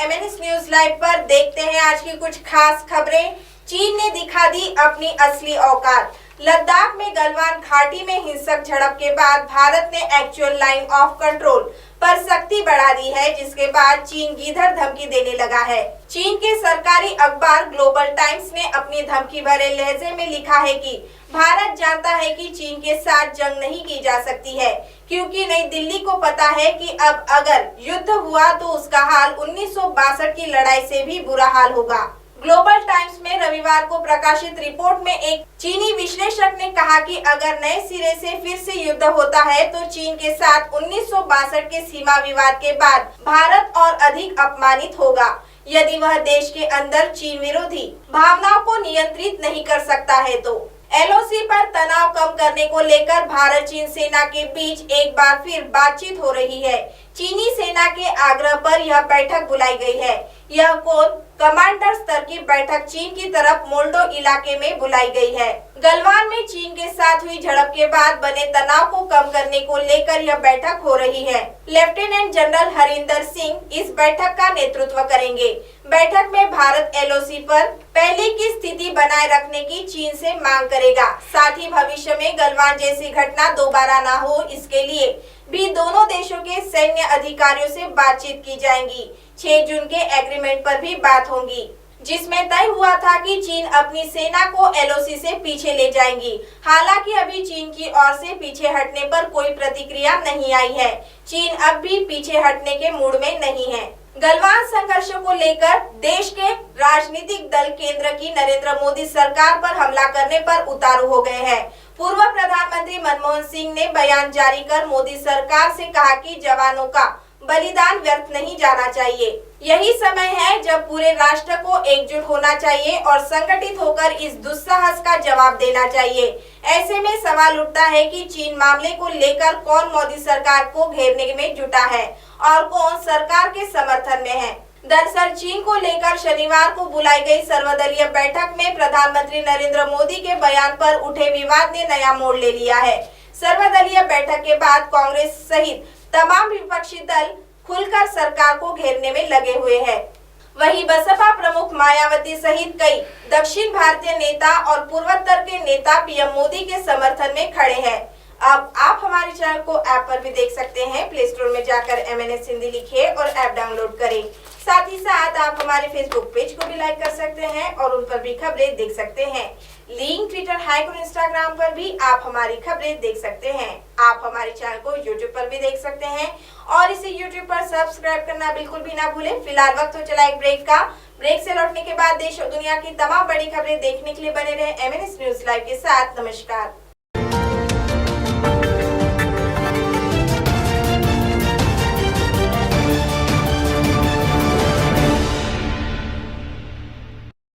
MNS news live पर देखते हैं आज की कुछ खास खबरें। चीन ने दिखा दी अपनी असली औकात। लद्दाख में गलवान घाटी में हिंसक झड़प के बाद भारत ने एक्चुअल लाइन ऑफ कंट्रोल पर सख्ती बढ़ा दी है, जिसके बाद चीन गीधर धमकी देने लगा है। चीन के सरकारी अखबार ग्लोबल टाइम्स ने अपनी धमकी भरे लहजे में लिखा है कि भारत जानता है कि चीन के साथ जंग नहीं की जा सकती है, क्योंकि नई दिल्ली को पता है कि अब अगर युद्ध हुआ तो उसका हाल 1962 की लड़ाई से भी बुरा हाल होगा। ग्लोबल टाइम्स में रविवार को प्रकाशित रिपोर्ट में एक चीनी विश्लेषक ने कहा कि अगर नए सिरे से फिर से युद्ध होता है तो चीन के साथ 1962 के सीमा विवाद के बाद भारत और अधिक अपमानित होगा, यदि वह देश के अंदर चीन विरोधी भावनाओं को नियंत्रित नहीं कर सकता है। तो LOC पर तनाव कम करने को लेकर भारत चीन सेना के बीच एक बार फिर बातचीत हो रही है। चीनी सेना के आग्रह पर यह बैठक बुलाई गई है। यह कोर कमांडर स्तर की बैठक चीन की तरफ मोल्डो इलाके में बुलाई गई है। गलवान में चीन के साथ हुई झड़प के बाद बने तनाव को कम करने को लेकर यह बैठक हो रही है। लेफ्टिनेंट जनरल हरिंदर सिंह इस बैठक का नेतृत्व करेंगे। बैठक में भारत LOC पर पहले की स्थिति बनाए रखने की चीन से मांग करेगा। साथ ही भविष्य में गलवान जैसी घटना दोबारा न हो, इसके लिए भी दोनों देशों के सैन्य अधिकारियों से बातचीत की जाएगी। 6 जून के एग्रीमेंट पर भी बात होगी, जिसमें तय हुआ था कि चीन अपनी सेना को LOC से पीछे ले जाएंगी। हालांकि अभी चीन की ओर से पीछे हटने पर कोई प्रतिक्रिया नहीं आई है। चीन अब भी पीछे हटने के मूड में नहीं है। गलवान संघर्ष को लेकर देश के राजनीतिक दल केंद्र की नरेंद्र मोदी सरकार पर हमला करने पर उतारू हो गए हैं। पूर्व प्रधानमंत्री मनमोहन सिंह ने बयान जारी कर मोदी सरकार से कहा कि जवानों का बलिदान व्यर्थ नहीं जाना चाहिए। यही समय है जब पूरे राष्ट्र को एकजुट होना चाहिए और संगठित होकर इस दुस्साहस का जवाब देना चाहिए। ऐसे में सवाल उठता है कि चीन मामले को लेकर कौन मोदी सरकार को घेरने में जुटा है और कौन सरकार के समर्थन में है। दरअसल चीन को लेकर शनिवार को बुलाई गई सर्वदलीय बैठक में प्रधानमंत्री नरेंद्र मोदी के बयान पर उठे विवाद ने नया मोड़ ले लिया है। सर्वदलीय बैठक के बाद कांग्रेस सहित तमाम विपक्षी दल खुलकर सरकार को घेरने में लगे हुए हैं। वहीं बसपा प्रमुख मायावती सहित कई दक्षिण भारतीय नेता और पूर्वोत्तर के नेता PM मोदी के समर्थन में खड़े हैं। अब आप हमारे चैनल को ऐप पर भी देख सकते हैं। प्ले स्टोर में जाकर MNS हिंदी लिखिए और ऐप डाउनलोड करें। साथ ही साथ आप हमारे फेसबुक पेज को भी लाइक कर सकते हैं और उन पर भी खबरें देख सकते हैं। लिंक ट्विटर, हाइक और इंस्टाग्राम पर भी आप हमारी खबरें देख सकते हैं। आप हमारे चैनल को यूट्यूब पर भी देख सकते हैं और इसे यूट्यूब पर सब्सक्राइब करना बिल्कुल भी ना भूलें। फिलहाल वक्त हो चला एक ब्रेक का। ब्रेक से लौटने के बाद देश और दुनिया की तमाम बड़ी खबरें देखने के लिए बने रहे MNS न्यूज लाइव के साथ। नमस्कार।